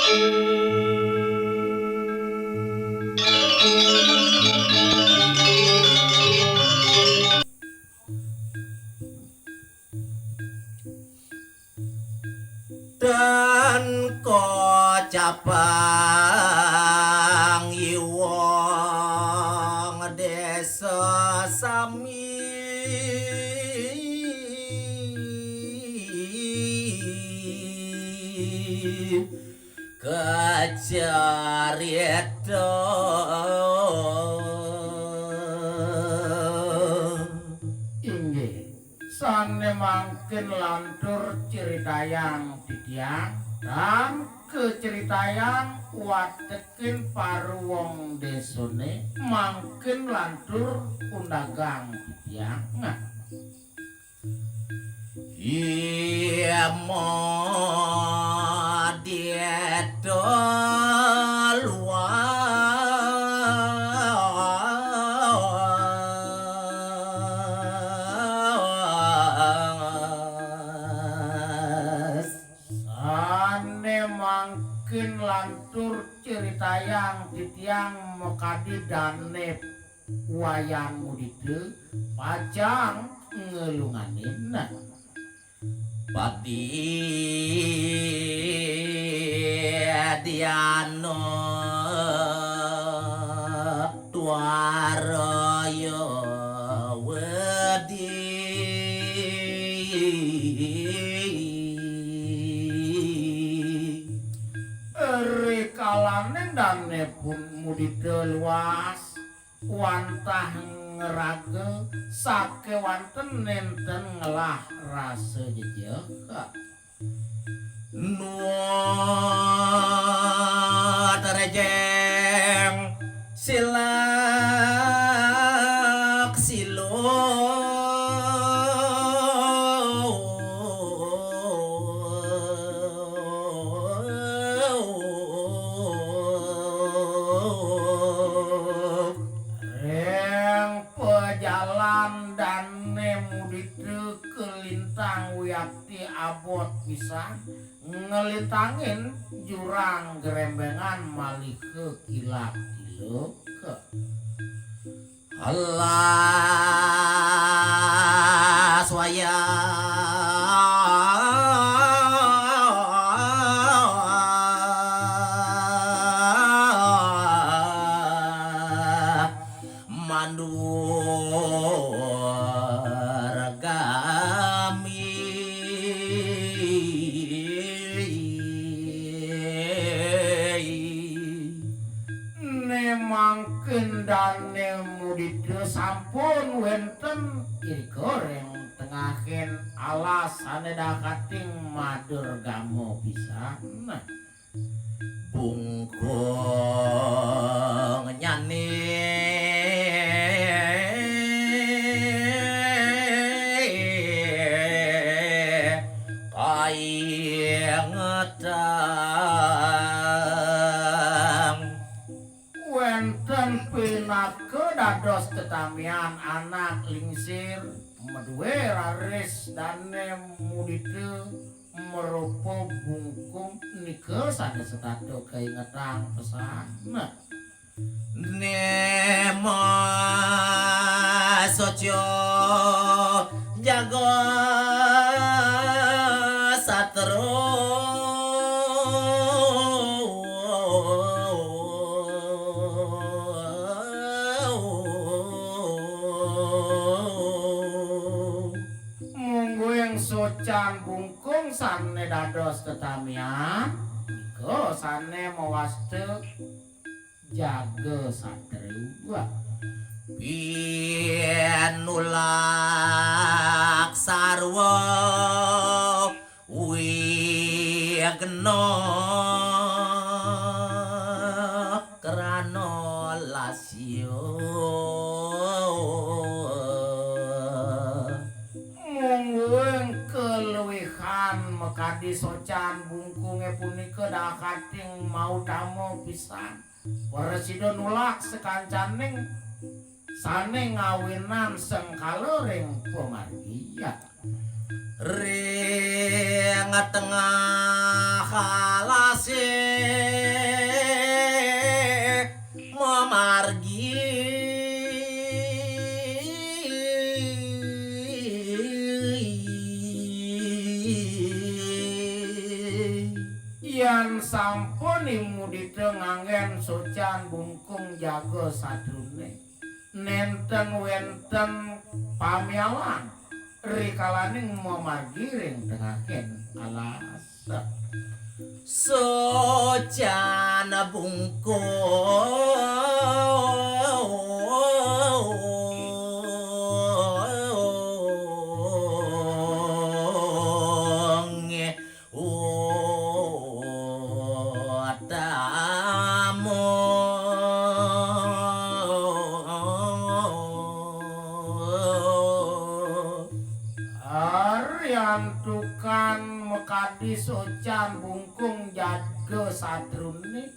Dan kocapang iwong desa sami kecerita inggih sane mangkin lantur ceritayang titiang dan keceritayang watekin paruwong desone mangkin lantur undagang titiang nah iya mau dieto luas sane mangkin lantur ceritayang titiang mekadi dane wayang muditu pajang ngelunganin nah pati diano tuaraya wedi rikalane dane pun mudite luas wantah ngerage sake wanten nenten ngelah rasa jejeh nuat rejeng silak silo pejalan dane muditu kelintang wiyakti abot pisan ngelintangin jurang gerembengan malih ke kilap kilo ke alas waya dane muditu sampun wenten iri goreng tengahin alasane dakating madur gamo pisan nah bungkung nyani kaing ngetang wenten pinake dados tetamian anak lingsir medue raris dane muditu merupa bungkung nike sane setato keingetang pesan nah Nemo socio jago satro munggu yang socan bungkung sane dados tetamian niko sane mawaste jaga satriwa pinulak sarwa wigna krana lasya mungguing keluwihan mekadi socan bungkunge punika dakating mau damo pisan Presiden nulak sekancaning sane ngawinan sengkalering pemargia ring tengah halase memargi Yan sampun imudi nganggen socan bungkung jago sadrune nenten wenten pamiawan rikalaning memargi ring tengaken alas socan bungkung tamu Aryan tukan mekadi socan bungkung jago sadrune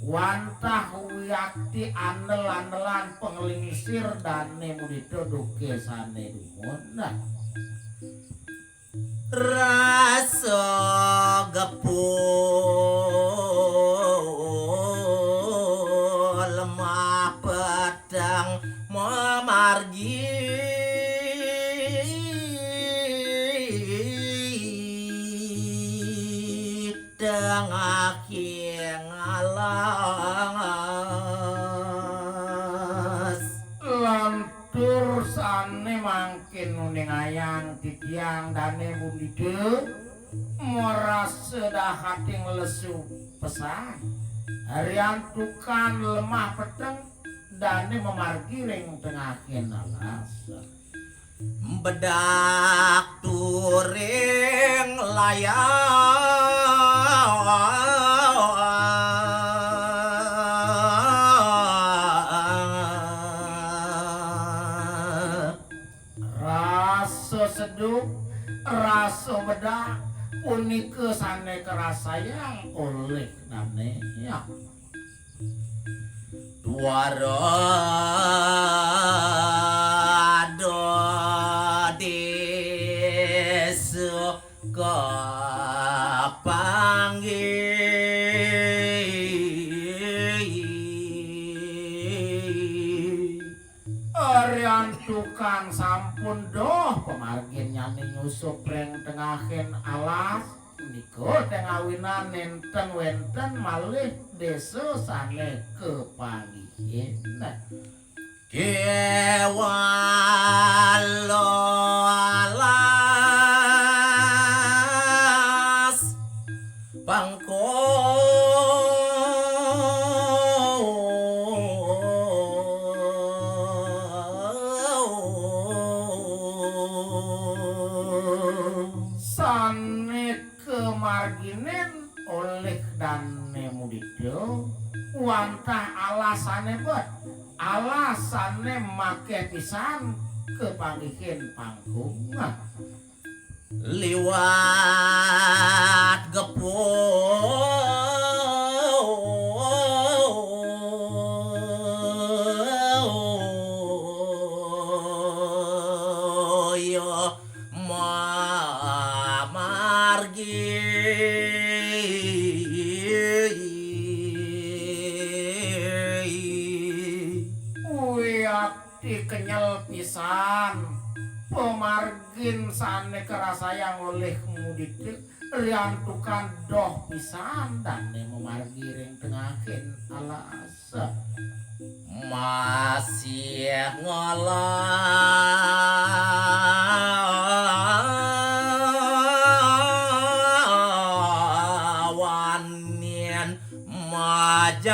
wantah wiyakti anel-anelan penglingsir dane mudito duke sane dumunah rasa gepul lemah pedang memargi dengaking alas lantur sane mangkin nuning ayang titiang dane bundide moras sedah hati ngelesu pesan harian tukan lemah peteng dane memargi ring tengahin alas bedak turing rasa sedup rasa bedak punike sane kerasayang oleh dane ya Dwara desu kapanggih Aryan tukang sampun doh pemargin nyani nyusup ring tengahin alas niko tengawinan nenten wenten malih desa sane kepanggihin kewalo alas pangko sane kemarginen oleh dane mudido wantah alasane bet alasane make pisan kepanggihin panggung liwat gepoyo mamargi wiyakti kenyel pisan pemargin sane kerasayang oleh mudidik rian tukan doh pisan dane memargi ring tengahin alas masih ngelawanin majalan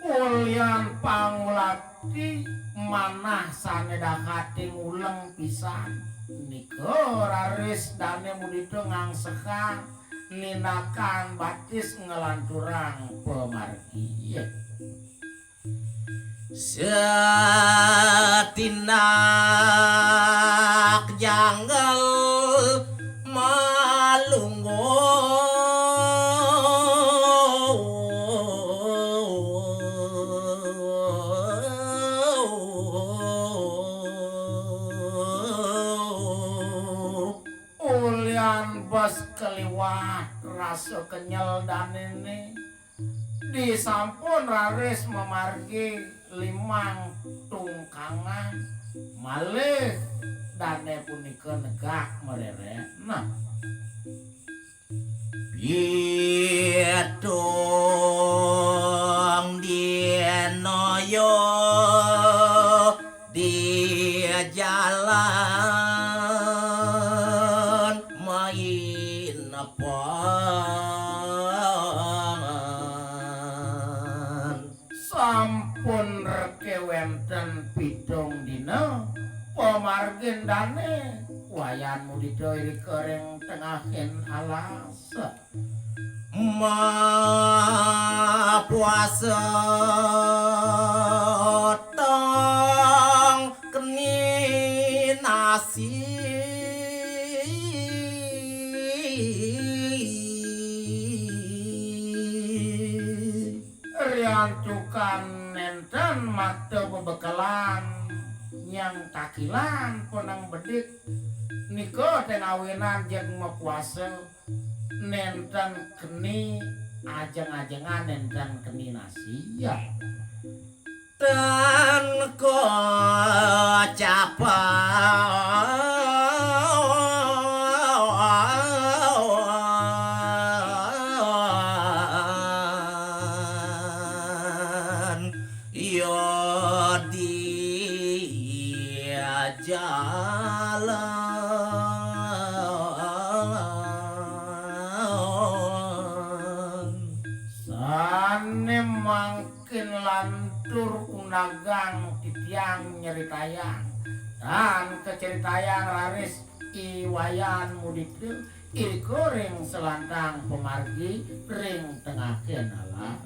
ulyan pangulati manah sane dakati nguleng pisan niko raris dane mudito ngangsekan ninakan batis ngelanturang pemargi setindak janggal malunggo ulyan bos keliwat rasa kenyal dan ini disampun raris memargi limang tungkangan malih dane punika negak merere. Nah, Pitung dinoyo di jalan main pangan sampun reke wenten pitung dina pamargin dane wayan mudida iri kereng tengahin alas ma puasa tong keni nasi riantukan nenten mata bebekalan yang takilan ponang bedik niko tenawinan jeung mapuasa nenten keni ajeng-ajengan nenten keni nasi ya dan kecapan yo dia jalan sane mangkin lantur unagang titiang nyeritayang dan keceritayang raris iwayan muditu iri goreng selantang pemargi ring tengakeun ala